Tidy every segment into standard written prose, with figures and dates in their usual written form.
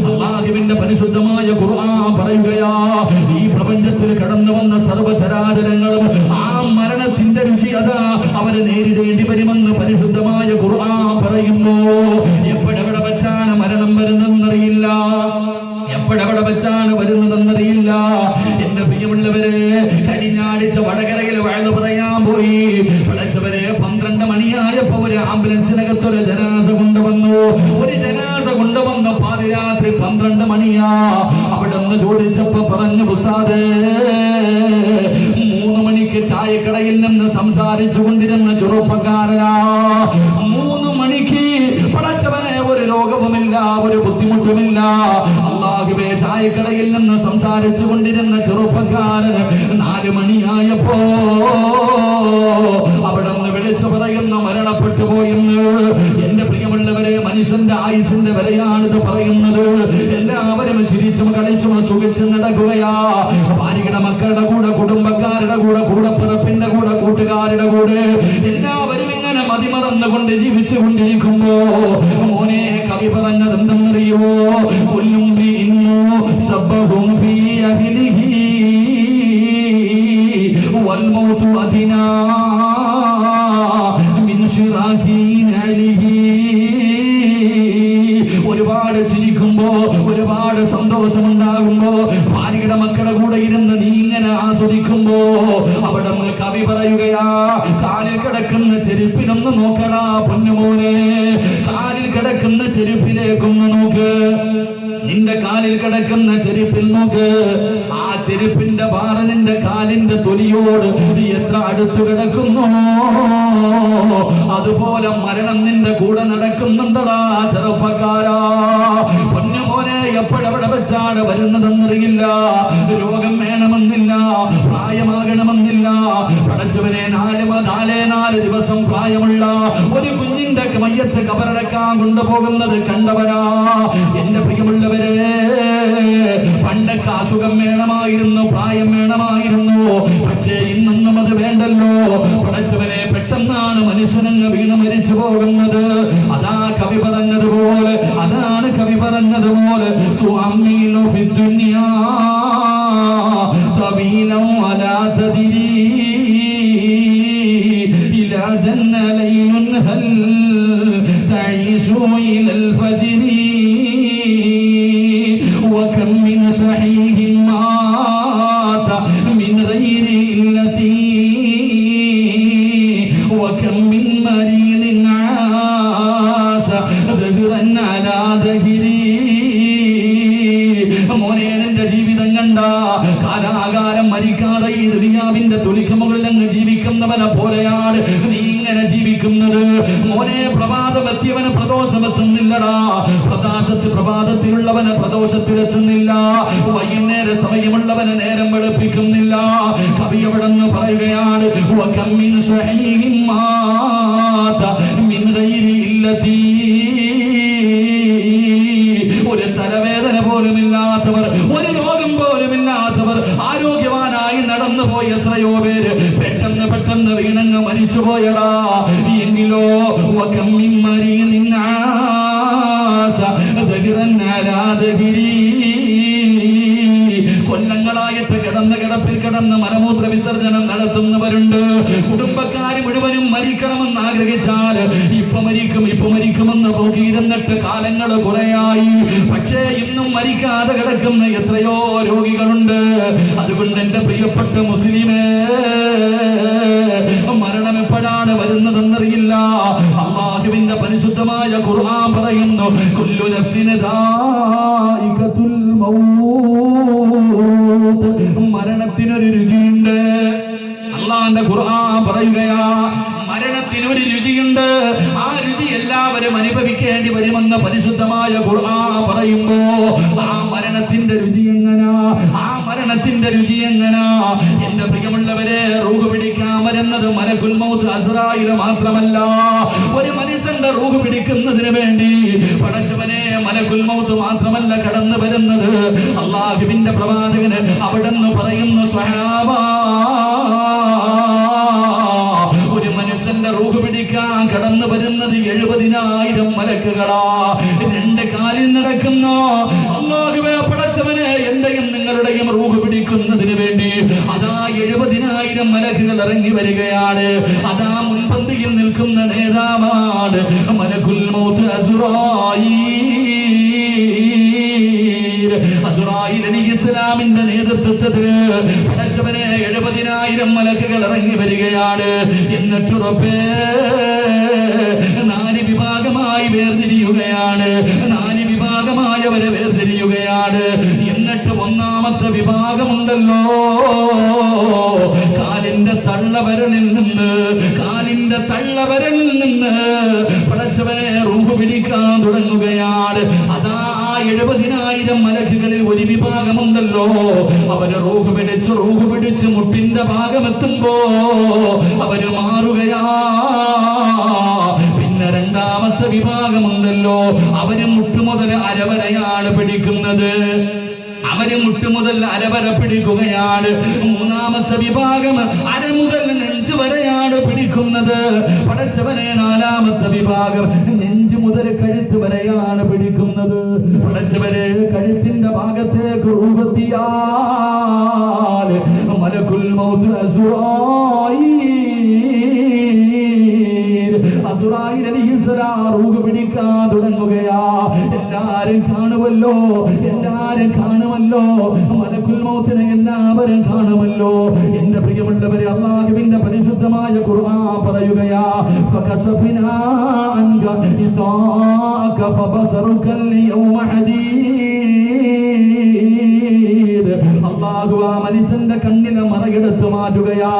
അല്ലാഹുവിന്റെ പരിശുദ്ധമായ ഖുർആൻ പറയുകയാ, ഈ പ്രപഞ്ചത്തിൽ കടന്നു വന്ന സർവ്വചരാചരങ്ങളും ആ മരണത്തിന്റെ രുചി അതാ അവരെ നേരിടേണ്ടി വരുമെന്ന് പരിശുദ്ധമായ ഖുർആൻ പറയുന്നു. എപ്പോഴെവിടെ വെച്ചാണ് മരണം വരുന്നതെന്നറിയില്ല, എപ്പോഴെവിടെ വെച്ചാണ് വരുന്നതെന്നറിയില്ല. എന്റെ പ്രിയമുള്ളവരെ, കഴിഞ്ഞ ആഴ്ച വടകരയിൽ വഴന്നു പറയാൻ പോയി. പഠിച്ചവരെ 12 മണിയായപ്പോ ഒരു ആംബുലൻസിനകത്തൊരു ജനാസ കൊണ്ടുവന്നു. ഒരു ജനാസ കൊണ്ടുവന്ന പാതിരാത്രി 12 മണിയാ. അവിടെ നിന്ന് ചോദിച്ചപ്പോ പറഞ്ഞു, ഉസ്താദേ 3 മണിക്ക് ചായക്കടയിൽ നിന്ന് സംസാരിച്ചു കൊണ്ടിരുന്ന ചെറുപ്പക്കാരനാ. 3 മണിക്ക് പഠിച്ചവനെ ഒരു രോഗവുമില്ല, ഒരു ബുദ്ധിമുട്ടുമില്ല. അല്ലാഹുവേ, ചായക്കടയിൽ നിന്ന് സംസാരിച്ചു കൊണ്ടിരുന്ന ചെറുപ്പക്കാരൻ 4 മണിയായപ്പോ അവിടെ നിന്ന് വിളിച്ചു പറയുന്ന മരണപ്പെട്ടു പോയെന്ന്. എന്റെ പ്രിയമുള്ളവരെ, മനുഷ്യന്റെ ആയുസിന്റെ വിലയാണിത് പറയുന്നത്. എല്ലാവരും ചിരിച്ചും കളിച്ചും സുഖിച്ചും നടക്കുകയാ. ഭാര്യയുടെ മക്കളുടെ കൂടെ, കുടുംബക്കാരുടെ കൂടെ, കൂടപ്പിറപ്പിന്റെ കൂടെ, കൂട്ടുകാരുടെ കൂടെ എല്ലാവരും ഇങ്ങനെ മതിമറന്നുകൊണ്ട് ജീവിച്ചു കൊണ്ടിരിക്കുമ്പോ മോനെ, കവി പറഞ്ഞത് എന്തെന്നറിയോ? കൊല്ലുംബി ഇന്നു സബ്ബഹും ഫീ അഹ്ലിഹി വൽ മൗതു അദിനാ മിൻ ശിറാഖി നഅലിഹി. ഒരുപാട് ചിരിക്കുമ്പോ, ഒരുപാട് സന്തോഷമുണ്ടാകുമ്പോ, ഭാര്യയുടെ മക്കളുടെ കൂടെ ഇരുന്ന് നീ ഇങ്ങനെ ആസ്വദിക്കുമ്പോ അവിടെ നിന്ന് കവി പറയുകയാ, കാലിൽ കിടക്കുന്ന ചെരുപ്പിനൊന്ന് നോക്കടാ പൊന്നുമോനെ, കാലിൽ കിടക്കുന്ന ചെരുപ്പിലേക്കൊന്ന് നോക്ക്. നിന്റെ കാലിൽ കിടക്കുന്ന ചെരുപ്പിൽ നോക്ക്. ആ ചെരുപ്പിന്റെ പാറ നിന്റെ കാലിന്റെ തൊലിയോട് എത്ര അടുത്തു കിടക്കുന്നു, അതുപോലെ മരണം നിന്റെ കൂടെ നടക്കുന്നുണ്ടടാ ചെറുപ്പക്കാരാ. പൊന്നുമോനെ, എപ്പോഴെവിടെ വെച്ചാണ് വരുന്നതെന്നറിയില്ല. രോഗം വേണമെന്നില്ല, പ്രായമാകണമെന്നില്ല. പടച്ചവനെ, 4 ദിവസം പ്രായമുള്ള ഒരു കുഞ്ഞിന്റെ മയ്യത്ത് കബറടക്കാൻ കൊണ്ടുപോകുന്നത് കണ്ടവരാ. എന്റെ പ്രിയമുള്ളവരെ, പണ്ടൊക്കെ അസുഖം വേണമായിരുന്നു, പ്രായം വേണമായിരുന്നു. പക്ഷേ ഇന്നൊന്നും അത് വേണ്ടല്ലോ. പടച്ചവനെ, പെട്ടെന്നാണ് മനുഷ്യനങ്ങ് വീണ് മരിച്ചു പോകുന്നത്. അതാ കവി പറഞ്ഞതുപോലെ, അതാണ് കവി പറഞ്ഞതുപോലെ, തുഅമ്മിലു ഫിദ്ദുനിയാ തവീലൻ വലാ തദ്രി ഇലാ ജന്ന ലൈലുൻ ഹൽ തഈശു ഇലൽ ഫജ്രി വകം മിൻ സഹീഹിൻ മാത മിൻ ഗൈരി ഇല്ലതി വകം മിൻ മരീദിൻ ആശ ദഹ്റൻ അലാ ദഹ്രി. മോനെ, നിന്റെ ജീവിതം കണ്ട കാലാകാലം മരിക്കാതെ ഈ ദുനിയാവിന്റെ തൊലിക്ക് മുകളിൽ അങ്ങ് ജീവിക്കുന്നവനെ പോലെയാണ് നീ ഇങ്ങനെ ജീവിക്കുന്നത്. മോനെ, പ്രഭാതമെത്തിയവന് പ്രദോഷമെത്തുന്നില്ലടാ. പ്രഭാതത്തിലുള്ളവന് പ്രദോഷത്തിലെത്തുന്നില്ല. വൈകുന്നേര സമയമുള്ളവന് നേരം വെളുപ്പിക്കുന്നില്ല. കവി അവിടെ നിന്ന് പറയുകയാണ്, വകം മിൻ സഹീഹിൻ മാത മിൻ ഗൈരി ഇല്ലതി. ഒരു തലവേദന പോലുമില്ലാത്തവർ, ഒരു രോഗം പോലുമില്ലാത്തവർ, ആരോഗ്യവാനായി നടന്നു പോയ എത്രയോ പേര് പെട്ടെന്ന് വീണങ്ങ് മരിച്ചു പോയടാ. എങ്കിലോ വകം മിൻ മരീദിൻ ആശ ദഹ്റൻ അലാ ദഹ്രി. കൊല്ലങ്ങളായിട്ട് കിടപ്പിൽ കിടന്ന് മലമൂത്ര വിസർജനം നടത്തുന്നവരുണ്ട്. കുടുംബക്കാര് മുഴുവനും മരിക്കണമെന്ന് ആഗ്രഹിച്ചാൽ ഇപ്പൊ മരിക്കുമെന്ന് പോകിയിരുന്നിട്ട് കാലങ്ങൾ കുറയായി. പക്ഷേ ഇന്നും മരിക്കാതെ കിടക്കുന്ന എത്രയോ രോഗികളുണ്ട്. അതുകൊണ്ട് എന്റെ പ്രിയപ്പെട്ട മുസ്ലിമേ, മരണം എപ്പോഴാണ് വരുന്നതെന്നറിയില്ല. അല്ലാഹുവിന്റെ പരിശുദ്ധമായ ഖുർആൻ പറയുന്നു, കുല്ലു നഫ്സിൻ ദായിഖത്തുൽ മൗത്ത്. മരണത്തിനൊരു രുചിയുണ്ട്. അല്ലാഹുവിന്റെ ഖുർആൻ പറയുകയാ, മരണത്തിനൊരു രുചിയുണ്ട്. ആ രുചി എല്ലാവരും അനുഭവിക്കേണ്ടി വരുമെന്ന് പരിശുദ്ധമായ ഖുർആൻ പറയുമ്പോ, ആ മരണത്തിന്റെ രുചി എങ്ങനാ? ആ മരണത്തിന്റെ രുചി എങ്ങനാ? എന്റെ പ്രിയമുള്ളവരെ, റൂഹ് പിടിക്കാൻ വരുന്നത് മലക്കുൽ മൗത്ത് അസ്രായിൽ മാത്രമല്ല. ഒരു മനുഷ്യന്റെ റൂഹ് പിടിക്കുന്നതിന് വേണ്ടി പടച്ചവനെ മലക്കുൽ മൗത്ത് മാത്രമല്ല കടന്നു വരുന്നത്. അല്ലാഹുവിന്റെ പ്രവാചകന് അവിടെന്ന് പറയുന്നു, സ്വഹാബാ, ഒരു മനുഷ്യന്റെ അവന്റെ റൂഹ് പിടിക്കാൻ കടന്നു വരുന്നത് 70,000 മലക്കുകളാ. 2 കാലിൽ നടക്കുന്ന അല്ലാഹുവേ പടച്ചവനെ, എന്റെയും നിങ്ങളുടെയും റൂഹ് പിടിക്കുന്നതിന് വേണ്ടി അതാ 70,000 മലക്കുകൾ ഇറങ്ങി വരികയാണ്. അതാ മുൻപന്തിയിൽ നിൽക്കുന്ന നേതാവാണ് മലക്കുൽ മൗത്ത് അസ്റായീൽ അലൈഹിസ്സലാമിന്റെ നേതൃത്വത്തിൽ പടച്ചവനെ 70,000 മലക്കുകൾ ഇറങ്ങി വരികയാണ്. എന്നിട്ട് റബ്ബേ 4 വിഭാഗമായി വേർതിരിയുകയാണ്. 4 വിഭാഗമായി അവരെ വേർതിരിയുകയാണ്. എന്നിട്ട് ഒന്നാമത്തെ വിഭാഗമുണ്ടല്ലോ, കാലിന്റെ തള്ളവരലിൽ നിന്ന് പടച്ചവനെ റൂഹ് പിടിക്കാൻ തുടങ്ങുകയാണ്. അതാ 70,000 മലക്കുകളിൽ ഒരു വിഭാഗമുണ്ടല്ലോ, അവര് റൂഹ് പിടിച്ച് മുട്ടിന്റെ ഭാഗമെത്തുമ്പോ അവര് മാറുകയാ. പിന്നെ രണ്ടാമത്തെ വിഭാഗമുണ്ടല്ലോ, അവര് മുട്ടുമുതൽ അരവരയാണ് പിടിക്കുന്നത്. അവര് മുട്ടുമുതൽ അരവര പിടിക്കുകയാണ്. മൂന്നാമത്തെ വിഭാഗം അര മുതൽ നെഞ്ച് വരെയാണ് പിടിക്കുന്നത്. പടച്ചവനെ, നാലാമത്തെ വിഭാഗം നെഞ്ച് മുതൽ കഴുത്ത് വരെയാണ് പിടിക്കുന്നത്. പടച്ചവരെ, കഴുത്തിന്റെ ഭാഗത്തേക്ക് റൂഹെത്തിയാൽ മലക്കുൽ മൗത്ത് അസ്റായീൽ അലൈഹിസ്സലാം റൂഹ് പിടിക്കാൻ തുടങ്ങുകയാ. എല്ലാരും കാണുമല്ലോ, മലക്കുൽ മൗത്തിനെ എല്ലാവരും കാണുമല്ലോ. എന്റെ പ്രിയമുള്ളവരെ, അല്ലാഹുവിന്റെ പരിശുദ്ധമായ ഖുർആൻ പറയുകയാ, ഫകശഫനാ അൻക ഇതാക ഫബസറുക യൗമ ഹദീദ്. അല്ലാഹു ആ മനുഷ്യന്റെ കണ്ണിലെ മറയെടുത്ത് മാറ്റുകയാ.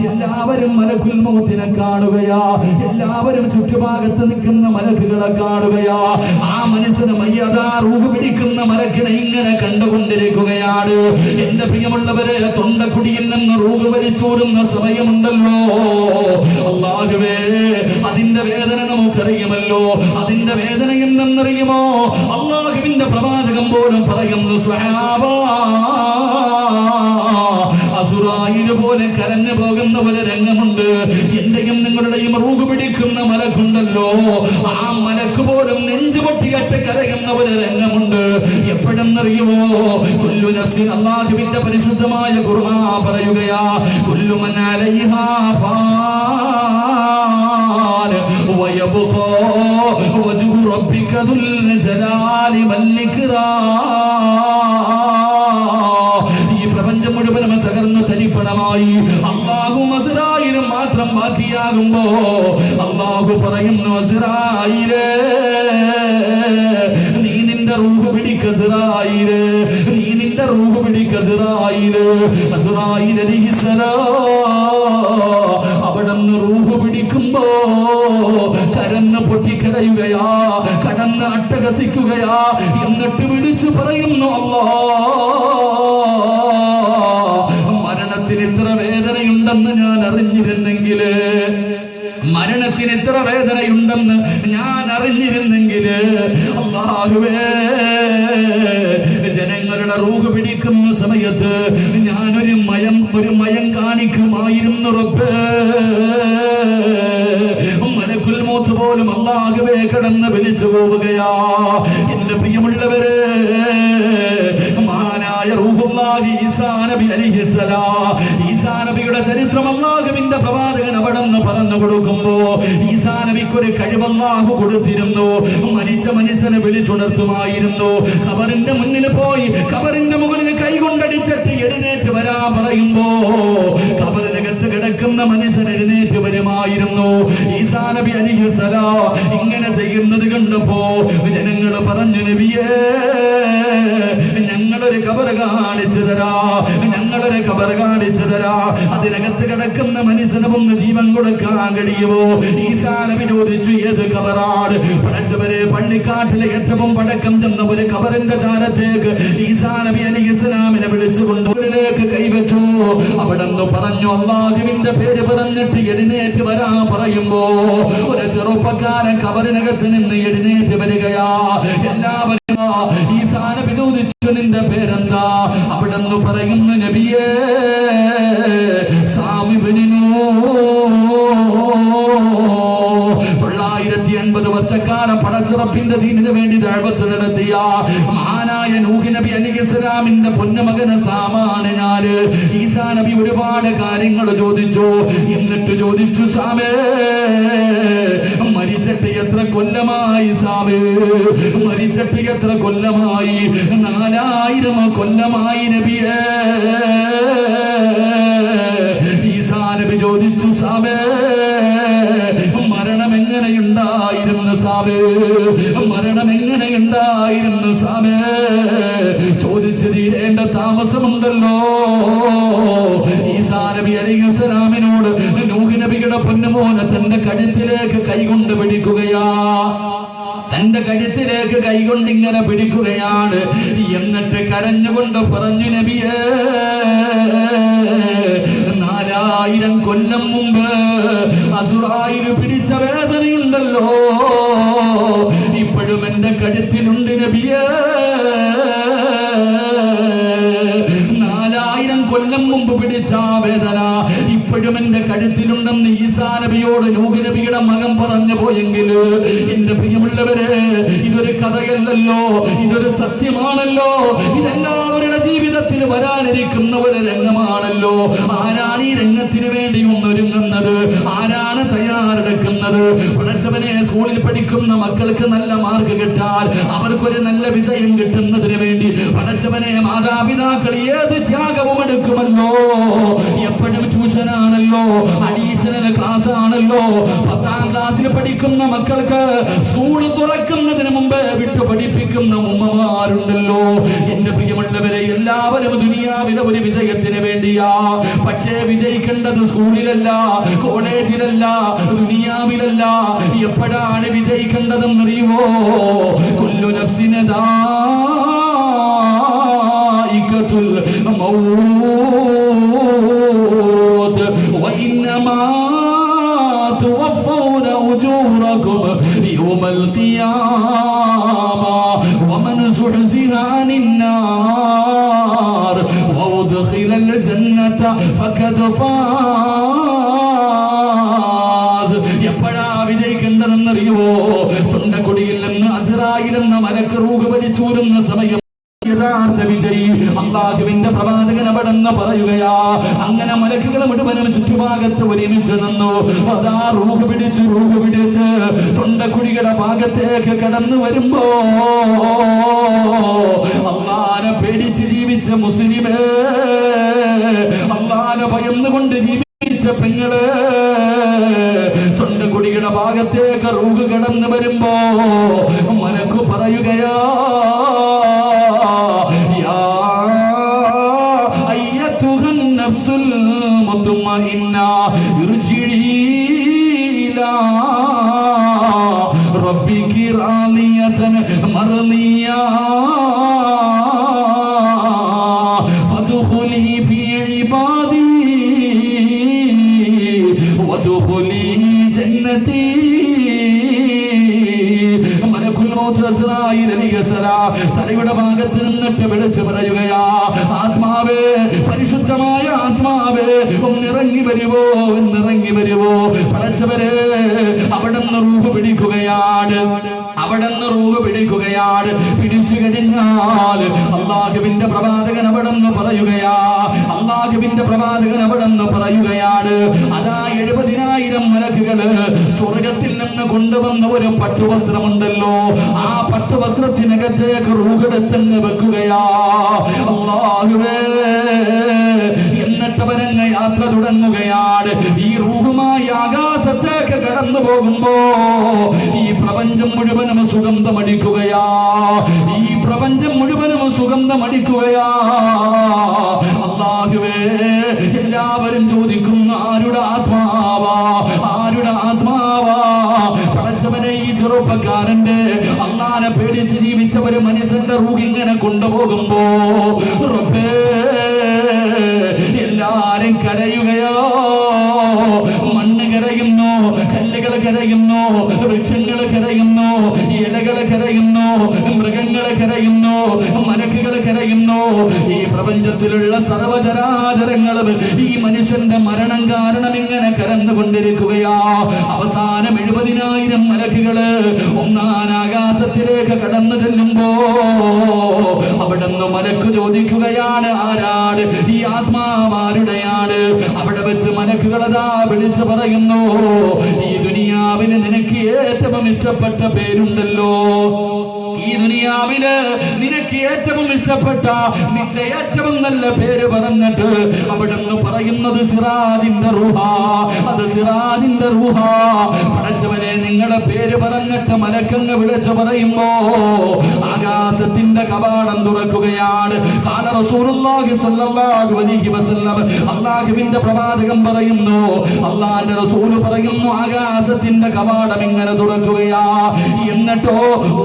എല്ലാവരും മലക്കുൽ മൗത്തിനെ കാണുകയാ. എല്ലാവരും ചുറ്റുഭാഗത്ത് നിൽക്കുന്ന മലക്കുകളെ കാണുകയാ. ആ മനുഷ്യന് മയ്യതാ റൂഹ് പിടിക്കുന്ന മലക്കിനെ ഇങ്ങനെ കണ്ടുകൊണ്ടിരിക്കുകയാണ്. എന്റെ പ്രിയമുള്ളവരെ, തൊണ്ടക്കുടിയിൽ നിന്ന് റൂഹ് വലിച്ചൂരുന്ന സമയമുണ്ടല്ലോ, അല്ലാഹുവേ, അതിന്റെ വേദന നമുക്കറിയുമല്ലോ. അതിന്റെ വേദന എന്തെന്നറിയുമോ? അല്ലാഹുവിന്റെ പ്രവാചകൻ പോലും പറയുന്നു, സ്വഹാബാ, അസ്റായീൽ പോലെ കരഞ്ഞു പോകുന്ന ഒരു രംഗമുണ്ട്. എന്റെയും നിങ്ങളുടെയും റൂഹ് പിടിക്കുന്ന മലക്കുണ്ടല്ലോ, ആ മലക്ക് പോലും നെഞ്ചുപൊട്ടിയറ്റ് കരയുന്ന ഒരു രംഗമുണ്ട്. എപ്പോഴെന്നറിയുമോ? കുല്ലു നഫ്സിൻ, അല്ലാഹുവിന്റെ പരിശുദ്ധമായ ഖുർആൻ പറയുകയാ, കുല്ലു മൻ അലൈഹാ ഫാൻ വയബ്ഖാ വജ്ഹു റബ്ബിക ദുൽ ജലാലി വൽ ഇക്റാം. ഈ പ്രപഞ്ചം മുഴുവനും തകർന്ന് തരിപ്പണമായി അല്ലാഹു അസ്റായീലും മാത്രം ബാക്കിയാകുമ്പോ അല്ലാഹു പറയുന്നു, അസ്റായീലേ, നീ നിന്റെ റൂഹ് പിടിക്ക് അസ്റായീലേ, നീ നിന്റെ റൂഹ് പിടിക്ക് അസ്റായീലേ. അസ്റായീൽ അലൈഹിസ്സലാം അവിടുന്ന് റൂഹ് പിടിക്കുമ്പോ കരന്ന് പൊട്ടിക്കരയുകയാ, കടന്ന് അട്ടഹസിക്കുകയാ. എന്നിട്ട് വിളിച്ചു പറയുന്നു, അല്ലാഹ്, മരണത്തിന് ഇത്ര വേദനയുണ്ടെന്ന് ഞാൻ അറിഞ്ഞിരുന്നെങ്കില്, മരണത്തിന് ഇത്ര വേദനയുണ്ടെന്ന് ഞാൻ അറിഞ്ഞിരുന്നെങ്കില്, അല്ലാഹുവേ, ജനങ്ങളുടെ റൂഹ് പിടിക്കുന്ന സമയത്ത് ഞാനൊരു മയം കാണിക്കുമായിരുന്നു റബ്ബേ. മലക്കുൽ മൗത്ത് പോലും അല്ലാഹുവേ കടന്ന് വിളിച്ചു പോവുകയാ. എന്റെ പ്രിയമുള്ളവരെ, മഹാനായ റൂഹുല്ലാഹി ഈസാ നബി അലൈഹിസ്സലാം, ഈസാ നബിയുടെ ചരിത്രം അല്ലാഹുവിന്റെ പ്രവാചകൻ അവിടുന്ന് പറഞ്ഞു കൊടുക്കുമ്പോ ഈസാ നബിക്ക് ഒരു കഴിവ് അല്ലാഹു കൊടുത്തിരുന്നു. മരിച്ച മനുഷ്യനെ വിളിച്ചുണർത്തുമായിരുന്നു. ഖബറിന്റെ മുന്നിൽ പോയി ഖബറിന്റെ മുകളിൽ കൈകൊണ്ടടിച്ചിട്ട് എഴുന്നേറ്റ് വരാ പറയുമ്പോ ഖബറിനകത്ത് കിടക്കുന്ന മനുഷ്യൻ എഴുന്നേറ്റ് വരുമായിരുന്നു. ഈസാ നബി അലൈഹിസ്സലാം ഇങ്ങനെ ചെയ്യുന്നത് കണ്ടപ്പോ ജനങ്ങൾ പറഞ്ഞു, നബിയേ, ഞങ്ങളൊരു ഖബർ കാണിച്ചു തരാ, ഞങ്ങളൊരു ഖബർ കാണിച്ചു തരാ, അതിനകത്ത് കിടക്കുന്ന മനുഷ്യന് ഒന്ന് ജീവൻ കൊടുക്കാൻ കഴിയുമോ? ഈസാ നബി ചോദിച്ചു, ഏത് ഖബറാണ്? പടച്ചവരെ, പള്ളിക്കാട്ടിലെ ഏറ്റവും പഴക്കം ചെന്ന ഒരു ഖബറിന്റെ ചാരത്തേക്ക് ഈസാ നബി അലൈഹിസ്സലാമിനെ വിളിച്ചുകൊണ്ട് ഉള്ളിലേക്ക് കൈവച്ചു. അവിടെന്ന് പറഞ്ഞു, അല്ലാഹുവിന്റെ പേര് പറഞ്ഞിട്ട് എഴുന്നേറ്റ് വരാൻ പറയുമ്പോ ഒരു ചെറുപ്പക്കാരൻ ഖബറിനകത്ത് നിന്ന് എഴുന്നേറ്റ് വരികയാ. എല്ലാവരും ഈസാ നബി ചോദിച്ചു, നിന്റെ പേരെന്താ? അവിടെന്ന് പറയുന്നു, നബിയേ, സാമിബ്നു നൂഹ്. വർഷക്കാലം പടച്ചുറപ്പിന്റെ ദീനിന് വേണ്ടി ദഅവത്ത് നടത്തിയ മഹാനായ നൂഹ് നബി അലൈഹിസ്സലാമിന്റെ പൊന്നുമകന് സാമാന്യനാല് ഈസാ നബി ഒരുപാട് കാര്യങ്ങൾ ചോദിച്ചു. എന്നിട്ട് ചോദിച്ചു, സാമേ മരിച്ചിട്ട് എത്ര കൊല്ലമായി? സാമേ മരിച്ചിട്ട് എത്ര കൊല്ലമായി? 4000 കൊല്ലമായി നബിയേ. ഈസാ നബി ചോദിച്ചു, സാമേ മരണം എങ്ങനെയുണ്ടായിരുന്നു? സാമേ മരണം എങ്ങനെയുണ്ടായിരുന്നു? സാമേ ചോദിച്ചു തീരേണ്ട താമസമുണ്ടല്ലോ. ഈസാ നബി അലൈഹിസ്സലാമിനോട് നൂഹ് നബിയുടെ പൊന്നുമോനെ തന്റെ കഴുത്തിലേക്ക് കൈകൊണ്ട് പിടിക്കുകയാ. തന്റെ കഴുത്തിലേക്ക് കൈകൊണ്ട് ഇങ്ങനെ പിടിക്കുകയാണ്. എന്നിട്ട് കരഞ്ഞുകൊണ്ട് പറഞ്ഞു, നബിയേ 4000 കൊല്ലം മുമ്പ് അസുറായിൽ പിടിച്ച വേദനയുണ്ടല്ലോ ഇപ്പോഴും എന്റെ കഴുത്തിലുണ്ട് നബിയേ. 4000 കൊല്ലം മുമ്പ് പിടിച്ച വേദന ഇപ്പോഴും എന്റെ കഴുത്തിലുണ്ടെന്ന് ഈസാ നബിയോട് നൂഹ് നബിയുടെ മകൻ പറഞ്ഞു പോയെങ്കിൽ എന്റെ പ്രിയമുള്ളവരെ, ഇതൊരു കഥയല്ലല്ലോ, ഇതൊരു സത്യമാണല്ലോ. ഇതെല്ലാവരുടെ ജീവിതത്തിൽ വരാനിരിക്കുന്ന ഒരു രംഗമാണല്ലോ. ആരാണ് ഈ രംഗത്തിന് വേണ്ടി ഒന്നൊരുങ്ങുന്നത്? ആരാണ് തയ്യാറെടുക്കുന്നത്? പഠിച്ചവനെ സ്കൂളിൽ പഠിക്കുന്ന മക്കൾക്ക് നല്ല മാർക്ക് കിട്ടാൻ, അവർക്കൊരു നല്ല വിജയം കിട്ടുന്നതിന് വേണ്ടി പഠിച്ചവനെ മാതാപിതാക്കൾ ഏത് ത്യാഗവും എടുക്കുമല്ലോ. എപ്പോഴും ട്യൂഷനാണല്ലോ, അഡീഷണൽ ക്ലാസ് ആണല്ലോ. 10ാം ക്ലാസ്സിൽ പഠിക്കുന്ന മക്കൾക്ക് സ്കൂൾ തുറക്കുന്നതിന് മുമ്പ് വിട്ടു പഠിപ്പിക്കുന്ന ഉമ്മമാരുണ്ടല്ലോ. എന്റെ പ്രിയമുള്ളവരെ, എല്ലാവരും ദുനിയാവിലെ ഒരു വിജയത്തിന് വേണ്ടിയാ. പക്ഷേ വിജയിക്കേണ്ടത് സ്കൂളിലല്ല, കോളേജിലല്ല, ദുനിയാവിലല്ല. എപ്പോഴാണ് വിജയിക്കേണ്ടതെന്നറിയുമോ? കുല്ലു നഫ്സിന് ദാഇഖത്തുൽ മൗത്ത് വഇന്നമാ തുവഫൗന ഉജൂറകും യൗമൽ ഖിയാമ വമൻ സുഹ്സിഹ അനിന്നാർ വഉദ്ഖിലൽ ജന്നത ഫഖദ് ഫാസ്. എപ്പോഴാ വിജയിക്കേണ്ടതെന്നറിയുമോ? തൊണ്ടക്കൊടിയിൽ നിന്ന് അസ്റായിൽ എന്ന മലക്ക് റൂഹ് വലിച്ചൂരുന്ന സമയം യഥാർത്ഥ വിജയി അല്ലാഹുവിന്റെ പ്രവാചകൻ അവിടെന്ന് പറയുകയാ. അങ്ങനെ മലക്കുകൾ മുഴുവനും ചുറ്റുഭാഗത്ത് ഒരുമിച്ച് നിന്നു. അതാ റൂഹ് പിടിച്ച് തൊണ്ടക്കുഴിയുടെ ഭാഗത്തേക്ക് കടന്നു വരുമ്പോ അല്ലാഹനെ പേടിച്ച് ജീവിച്ച മുസ്ലിമേ, അല്ലാഹനെ ഭയന്നുകൊണ്ട് ജീവിച്ച പെങ്ങള്, തൊണ്ടക്കുഴിയുടെ ഭാഗത്തേക്ക് റൂഹ് കടന്നു വരുമ്പോ മലക്ക് പറയുകയാ, നഫ്സുൽ മുത്മഇന്ന ഇർജിഇ ഇലാ റബ്ബികി റാദിയതൻ മർദിയ ഫദ്ഖുലി ഫീ ഇബാദി വദ്ഖുലി ജന്നതി. തലയുടെ ഭാഗത്ത് നിന്നിട്ട് വിളിച്ചു പറയുകയാ, ആത്മാവേ, പരിശുദ്ധമായ ആത്മാവേ, ഒന്നിറങ്ങി വരുവോ, ഒന്നിറങ്ങി വരുവോ. പടച്ചവരെ, അവിടെന്ന് റൂഹ് പിടിക്കുകയാണ്. പിടിച്ചു കഴിഞ്ഞാൽ അല്ലാഹുവിന്റെ പ്രവാചകൻ അവിടെന്ന് പറയുകയാണ്, അതാ 70,000 മലക്കുകള് സ്വർഗത്തിൽ നിന്ന് കൊണ്ടുവന്ന ഒരു പട്ടുവസ്ത്രമുണ്ടല്ലോ, ആ പട്ടുവസ്ത്രത്തിനകത്തേക്ക് റൂഹെടുത്തങ്ങ് വെക്കുകയാ. അല്ലാഹുവേ, എന്നിട്ട് അവരങ്ങ് യാത്ര തുടങ്ങുകയാണ്. ഈ റൂഹുമായി ആകാശത്തേക്ക് കടന്നു പോകുമ്പോ ഈ പ്രപഞ്ചം മുഴുവനും സുഗന്ധമടിക്കുകയാ. അല്ലാഹുവേ, എല്ലാവരും ചോദിക്കുന്നു, ആരുടെ ആത്മാവാ? പടച്ചവനെ, ഈ ചെറുപ്പക്കാരന്റെ അല്ലാഹനെ പേടിച്ച് ജീവിച്ച ഒരു മനുഷ്യന്റെ റൂഹ് ഇങ്ങനെ കൊണ്ടുപോകുമ്പോ റബ്ബേ, എല്ലാരും കരയുകയോ. മണ്ണ് കരയുന്നു, കല്ലുകൾ കരയുന്നു, വൃക്ഷങ്ങൾ കരയുന്നു, ഇലകൾ കരയുന്നു, മൃഗങ്ങൾ കരയുന്നു, മലക്കുകൾ കരയുന്നു. ഈ പ്രപഞ്ചത്തിലുള്ള സർവചരാചരങ്ങളും ഈ മനുഷ്യന്റെ മരണം കാരണം ഇങ്ങനെ കരന്നുകൊണ്ടിരിക്കുകയാ. അവസാനം 70,000 മലക്കുകള് ഒന്നാം ആകാശത്തിലേക്ക് കടന്നു ചെല്ലുമ്പോ അവിടുന്ന് മലക്ക് ചോദിക്കുകയാണ്, ആരാണ് ഈ ആത്മാവാരുടെയാണ്? അവിടെ വെച്ച് മലക്കുകളതാ വിളിച്ചു പറയുന്നു, ഈ ദുനിയാവിന് നിനക്ക് ഏറ്റവും ഇഷ്ടപ്പെട്ട പേരുണ്ടല്ലോ, ഈ ദുനിയാവില് നിനക്ക് ഏറ്റവും ഇഷ്ടപ്പെട്ട നിന്റെ ഏറ്റവും നല്ല പേര് പറഞ്ഞിട്ട് അവിടുന്ന് പറയുന്നത് സിറാജിന്റെ റൂഹ, അത് സിറാജിന്റെ റൂഹ. പടച്ചവനെ നിങ്ങളുടെ പേര് പറഞ്ഞിട്ട് മലക്കങ്ങ് വിളിച്ചു പറയുമ്പോ ആകാശത്തിന്റെ കവാടം തുറക്കുകയാണ്. ഖാല റസൂലുള്ളാഹി സ്വല്ലല്ലാഹു അലൈഹി വസല്ലം, അല്ലാഹുവിന്റെ പ്രവാചകൻ പറയുന്നു, അല്ലാഹുവിന്റെ റസൂൽ പറയുന്നു, ആകാശത്തിന്റെ കവാടം ഇങ്ങനെ തുറക്കുകയാ. എന്നിട്ടോ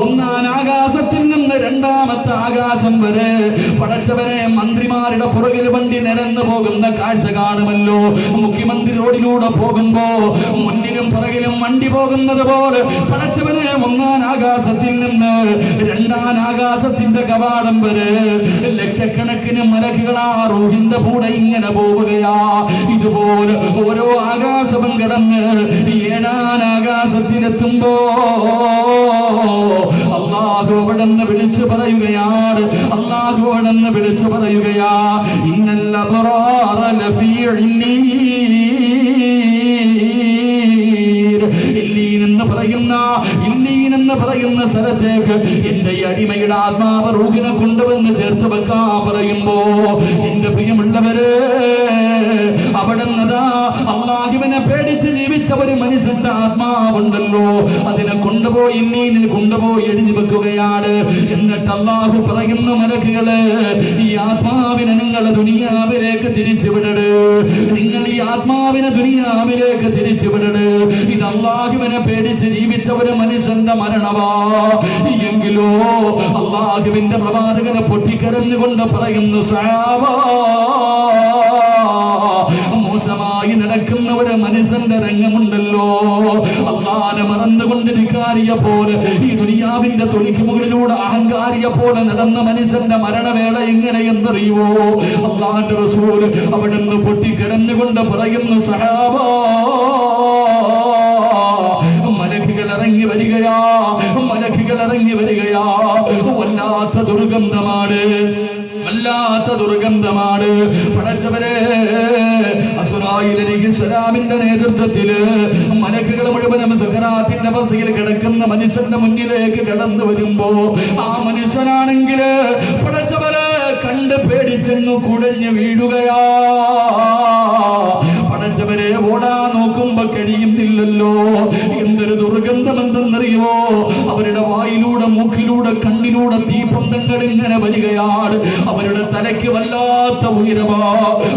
ഒന്നാം ആകാശത്തിൽ നിന്ന് രണ്ടാമത്തെ ആകാശം വരെ പടച്ചവനെ മന്ത്രിമാരുടെ പുറകിൽ വണ്ടി നിരന്നു പോകുന്ന കാഴ്ച കാണുമല്ലോ. മുഖ്യമന്ത്രി റോഡിലൂടെ പോകുമ്പോ മുന്നിലും പുറകിലും വണ്ടി പോകുന്നത് പോലെ പടച്ചവനെ ഒന്നാം ആകാശത്തിൽ നിന്ന് രണ്ടാം ആകാശത്തിന്റെ കവാടം വരെ ലക്ഷക്കണക്കിന് മലക്കുകളാ റൂഹിന്റെ കൂടെ ഇങ്ങനെ പോവുകയാ. ഇതുപോലെ ഓരോ ആകാശവും കടന്ന് 7ാം ആകാശത്തിലെത്തുമ്പോ അല്ലാഹു അവിടെന്ന് വിളിച്ചു പറയുകയാണ്, അല്ലാഹു അവിടെന്ന് വിളിച്ചു പറയുകയാ, ഇന്നൽ അബ്റാറ ലഫീ ഇല്ലീൻ എന്ന് പറയുന്ന സ്ഥലത്തേക്ക് എന്റെ അടിമയുടെ ആത്മാവ് റൂഹിനെ കൊണ്ടുവന്ന് ചേർത്ത് വെക്കാൻ പറയുമ്പോ എന്റെ പ്രിയമുള്ളവര് അവിടെന്നതാ അല്ലാഹുവിനെ പേടിച്ച് ജീവിച്ച ഒരു മനുഷ്യന്റെ ആത്മാവുണ്ടല്ലോ, അതിനെ കൊണ്ടുപോയി ഇന്നീനിൽ കൊണ്ടുപോയി എഴുതി വെക്കുകയാണ്. എന്നിട്ട് അല്ലാഹു പറയുന്നു, മലക്കുകള് ഈ ആത്മാവിനെ നിങ്ങളെ ദുനിയാവിലേക്ക് തിരിച്ചുവിടട്, നിങ്ങൾ ഈ ആത്മാവിനെ ദുനിയാവിലേക്ക് തിരിച്ചുവിടട്. ഇത് അല്ലാഹുവിനെ പേടിച്ച് ജീവിച്ച ഒരു മനുഷ്യന്റെ മരണവാ. എങ്കിലോ അല്ലാഹുവിന്റെ പ്രവാചകനെ പൊട്ടിക്കരഞ്ഞുകൊണ്ട് പറയുന്നു, സഹാബാ, മോശമായി നടക്കുന്ന ഒരു മനുഷ്യന്റെ രംഗമുണ്ടല്ലോ, അല്ലാഹുവിനെ മറന്നുകൊണ്ട് ധിക്കാരിയ പോലെ ഈ ദുനിയാവിന്റെ തൊലിക്ക് മുകളിലൂടെ അഹങ്കാരിയെ പോലെ നടന്ന മനുഷ്യന്റെ മരണവേള എങ്ങനെയെന്നറിയുവോ? അല്ലാഹുവിന്റെ റസൂൽ അവിടുന്ന് പൊട്ടിക്കരഞ്ഞുകൊണ്ട് പറയുന്നു, സഹാബാ, മലക്കുകൾ ഇറങ്ങി വരികയാ, മലക്കുകൾ ഇറങ്ങി വരികയാ. വല്ലാത്ത ദുർഗന്ധമാണ്, വല്ലാത്ത ദുർഗന്ധമാണ്. പടച്ചവരെ, അസ്റായീൽ അലൈഹിസ്സലാമിന്റെ നേതൃത്വത്തില് മലക്കുകൾ മുഴുവനും സക്കറാത്തിന്റെ അവസ്ഥയിൽ കിടക്കുന്ന മനുഷ്യന്റെ മുന്നിലേക്ക് കടന്നു വരുമ്പോ ആ മനുഷ്യനാണെങ്കില് പടച്ചവരെ കണ്ട് പേടിച്ചെന്നു കുടഞ്ഞു വീഴുകയാ. പടച്ചവരെ ഓടാ നോക്കുമ്പോ കഴിയുന്നില്ലല്ലോ. എന്തൊരു ദുർഗന്ധം എന്തെന്നറിയുമോ? അവരുടെ വായിലൂടെ, മൂക്കിലൂടെ, കണ്ണിലൂടെ തീപന്തങ്ങൾ ഇങ്ങനെ വരികയാണ്. അവരുടെ തലയ്ക്ക് വല്ലാത്ത ഉയരമാ.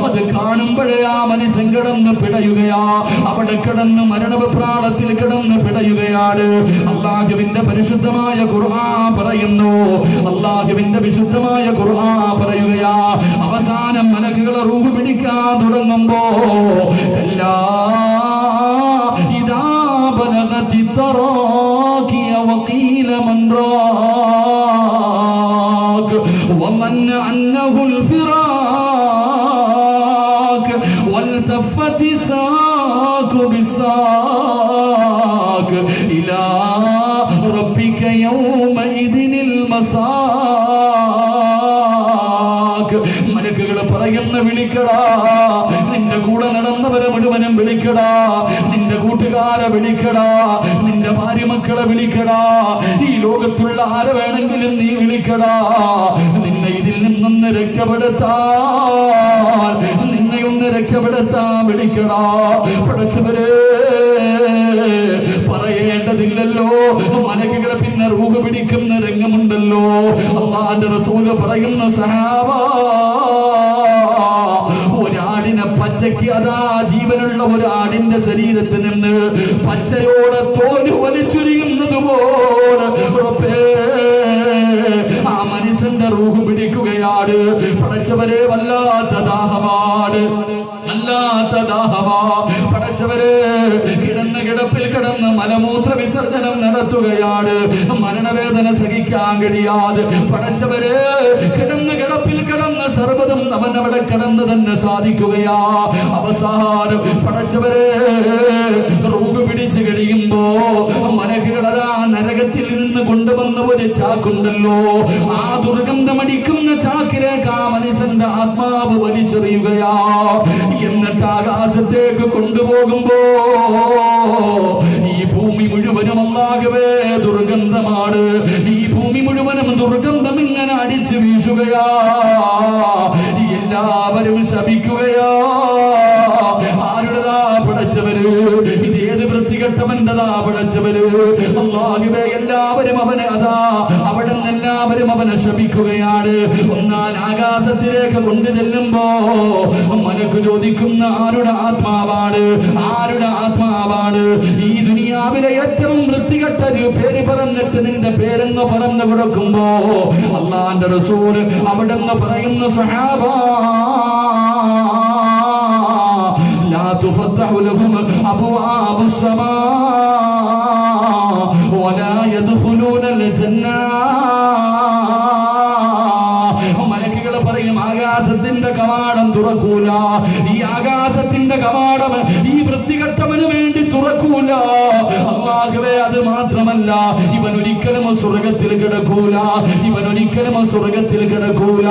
അത് കാണുമ്പോഴേ ആ മനുഷ്യൻ കിടന്ന് പിടയുകയാ. അവിടെ കിടന്ന് മരണപ്രാളത്തിൽ കിടന്ന് പിടയുകയാണ്. അല്ലാഹുവിന്റെ പരിശുദ്ധമായ ഖുർആൻ പറയുന്നു, അല്ലാഹുവിന്റെ വിശുദ്ധമായ ഖുർആൻ പറയുകയാ, അവസാനം മലക്കുകളെ റൂഹ് പിടിക്കാൻ തുടങ്ങുമ്പോ കല്ലാ ഇദാ ബലഗതി തറാഖിയ വഖീല മൻ റാഖ് വമന്ന അന്നഹുൽ ഫിറാഖ് വൽതഫതി സാഖു ബിസാഖ് ഇലാ റബ്ബിക യൗമഇദിനിൽ മസാഖ്. മലക്കുകൾ പറയുന്ന വിളിക്കടാ, നിന്റെ കൂടെ നടന്നവരെ മുഴുവനും വിളിക്കടാ, നിന്റെ കൂട്ടുകാരെ വിളിക്കടാ, നിന്റെ ഭാര്യ മക്കളെ വിളിക്കടാ, ഈ ലോകത്തുള്ള ആരെ വേണമെങ്കിലും നീ വിളിക്കടാ. നിന്നെ ഇതിൽ നിന്നൊന്ന് രക്ഷപ്പെടുത്താൻ, നിന്നെ ഒന്ന് രക്ഷപ്പെടുത്താൻ വിളിക്കടാ. പടച്ചവരെ, പറയേണ്ടതില്ലല്ലോ, മലക്കുകളെ പിന്നെ റൂഹ് പിടിക്കുന്ന രംഗമുണ്ടല്ലോ. അല്ലാഹുവിന്റെ റസൂല് പറയുന്ന, സഹാബാ, ഒരാടിനെ പച്ചയ്ക്ക്, അതാ ജീവനുള്ള ഒരാടിന്റെ ശരീരത്തിൽ നിന്ന് പച്ചയോടെ തോല് വലിച്ചൊരിയുന്നത് പോലെ ആ മനുഷ്യന്റെ റൂഹ് പിടിക്കുകയാണ്. പടച്ചവരെ, വല്ലാത്ത ദാഹമാണ്, വല്ലാത്ത ദാഹമാ. പടച്ചവരെ, കിടന്ന കിടപ്പിൽ കിടന്ന് മലമൂത്ര വിസർജനം നടത്തുകയാണ്. മരണവേദന സഹിക്കാൻ കഴിയാതെ പടച്ചവര് കിടപ്പിൽ കിടന്ന് സർവ്വതും അവൻ അവിടെ കിടന്ന് തന്നെ സാധിക്കുകയാ. അവസാനം പടച്ചവര് റൂഹ് പിടിച്ചു കഴിയുമ്പോ മലക്കുകളതാ നരകത്തിൽ നിന്ന് കൊണ്ടുവന്ന ഒരു ചാക്കുണ്ടല്ലോ, ആ ദുർഗന്ധമടിക്കുന്ന ചാക്കിലേക്ക് ആ മനുഷ്യന്റെ ആത്മാവ് വലിച്ചെറിയുകയാ. എന്നിട്ട് ആകാശത്തേക്ക് കൊണ്ടുപോകുമ്പോ ഈ ഭൂമി മുഴുവനും അല്ലാഹുവേ ദുർഗന്ധമാണ്. ഈ ഭൂമി മുഴുവനും ദുർഗന്ധം ഇങ്ങനെ അടിച്ചു വീശുകയാ. എല്ലാവരും ശപിക്കുകയാ. ആരുടേതാ പടച്ചവര്? ഇതേത് വൃത്തികെട്ടവന്റെതാ പടച്ചവര്? അല്ലാഹുവേ എല്ലാവരും അവനെ അതാ അവിടെ നിന്ന് എല്ലാവരും അവനെ ശപിക്കുകയാണ്. ഒന്നാൻ ആകാശത്തിലേക്ക് കൊണ്ടു ചെല്ലുമ്പോ മലക്ക് ചോദിക്കുന്ന ആരുടെ ആത്മാവാണ്? ആരുടെ ആത്മാവാണ്? ഈ ദുനിയാവിലെ ഏറ്റവും വൃത്തികെട്ട ഒരു പേര് പറഞ്ഞിട്ട് നിന്റെ പേരെന്ന് പറഞ്ഞു കൊടുക്കുമ്പോ അല്ലാഹുവിന്റെ റസൂല് അവിടെ നിന്ന് പറയുന്ന സഹാബാ ലാ തുഫത്തഹു ലഹും അബ്വാബുസ് സമാ വലാ യദ്ഖുലൂനൽ ജന്ന. മലക്കുകൾ പറയും ആകാശത്തിന്റെ കവാടം തുറക്കൂല. ഈ ആകാശത്തിന്റെ കവാടം ഈ വൃത്തികെട്ടവന് വേണ്ടി തുറക്കൂല. അല്ലാഹുവേ അത് മാത്രമല്ല, ഇവൻ ഒരിക്കലും സ്വർഗത്തിൽ കിടക്കൂല. ഇവൻ ഒരിക്കലും സ്വർഗത്തിൽ കിടക്കൂല.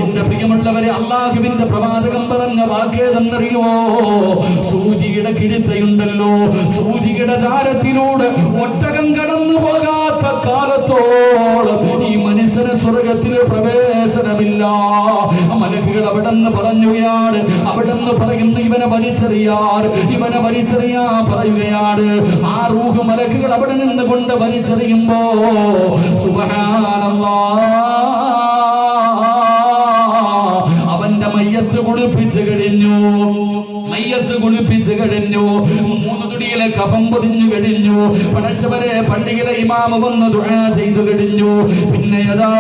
എന്റെ പ്രിയമുള്ളവരെ, അല്ലാഹുവിന്റെ പ്രവാചകൻ പറഞ്ഞ വാക്കേതെന്നറിയോ? സൂചിയുടെ കിഴുത്തയുണ്ടല്ലോ, സൂചിയുടെ ദാരത്തിലൂടെ ഒട്ടകം കടന്നു പോകാത്ത കാലത്തോളം ഈ മനുഷ്യന് സ്വർഗത്തിൽ പ്രവേശനമില്ല. മലക്കുകൾ അവിടെ നിന്ന് പറഞ്ഞുകയാണ്, അവിടെ നിന്ന് പറയുന്നു ഇവനെ വലിച്ചെറിയാ പറയുകയാണ്. ആ റൂഹ് മലക്കുകൾ അവിടെ നിന്ന് കൊണ്ട് വലിച്ചെറിയുമ്പോ സുബ്ഹാനല്ലാഹ് അവന്റെ മയ്യത്ത് കുളിപ്പിച്ചു കഴിഞ്ഞു. 3 തുടിയിലെ കഫം പൊതിഞ്ഞു കഴിഞ്ഞു. പടച്ചവരെ പള്ളിയിലെ ഇമാമ വന്ന് ദുആ ചെയ്തു കഴിഞ്ഞു. പിന്നെ അതാ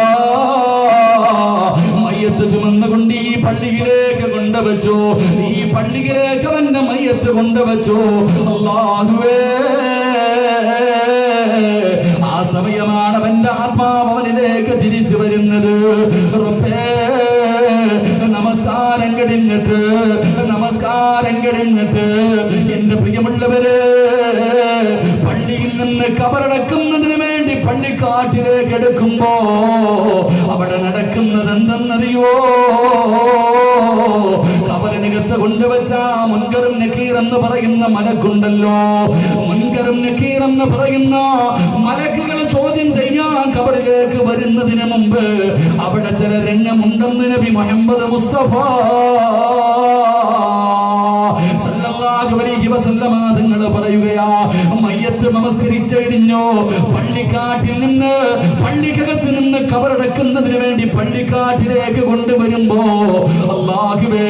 മയ്യത്ത് ചുമന്നുകൊണ്ട് ഈ പള്ളിയിലേക്ക് കൊണ്ടുവച്ചു. ഈ പള്ളിയിലേക്ക് അവന്റെ മയ്യത്ത് കൊണ്ടുവച്ചു. അല്ലാഹുവേ, ആ സമയമാണ് അവന്റെ ആത്മാവ് അവനിലേക്ക് തിരിച്ചു വരുന്നത്. റബ്ബേ, നമസ്കാരം കഴിഞ്ഞിട്ട് എന്റെ പ്രിയമുള്ളവരെ, പള്ളിയിൽ നിന്ന് കബറടക്കുന്നതിന് വേണ്ടി പള്ളിക്കാട്ടിലേക്ക് എടുക്കുമ്പോ അവിടെ നടക്കുന്നത് എന്തെന്നറിയോ? കബറിനകത്ത് കൊണ്ടുവച്ച മുൻകറും നക്കീർ എന്ന് പറയുന്ന മലക്കുണ്ടല്ലോ, മുൻകറും നക്കീർ എന്ന് പറയുന്ന മലക്കുകൾ ചോദ്യം ചെയ്യാൻ കബറിലേക്ക് വരുന്നതിന് മുമ്പ് അവിടെ ചില രംഗമുണ്ടെന്ന് നബി മുഹമ്മദ് മുസ്തഫ സല്ലല്ലാഹു അലൈഹി വസല്ലമ തങ്ങൾ പറയുകയാ. മയ്യത്ത് നമസ്കരിച്ചു കഴിഞ്ഞു. പള്ളിക്കാട്ടിൽ നിന്ന് പള്ളിക്കകത്ത് നിന്ന് കബറടക്കുന്നതിന് വേണ്ടി പള്ളിക്കാട്ടിലേക്ക് കൊണ്ടുവരുമ്പോ അല്ലാഹുവേ,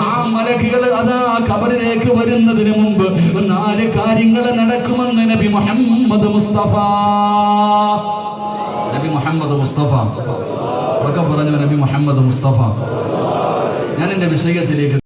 ആ മലക്കുകൾ അതാ കബറിലേക്ക് വരുന്നതിന് മുമ്പ് 4 കാര്യങ്ങൾ നടക്കുമെന്ന് നബി മുഹമ്മദ് മുസ്തഫ ഉറക്കെ പറഞ്ഞു. നബി മുഹമ്മദ് മുസ്തഫ. ഞാൻ എന്റെ വിഷയത്തിലേക്ക്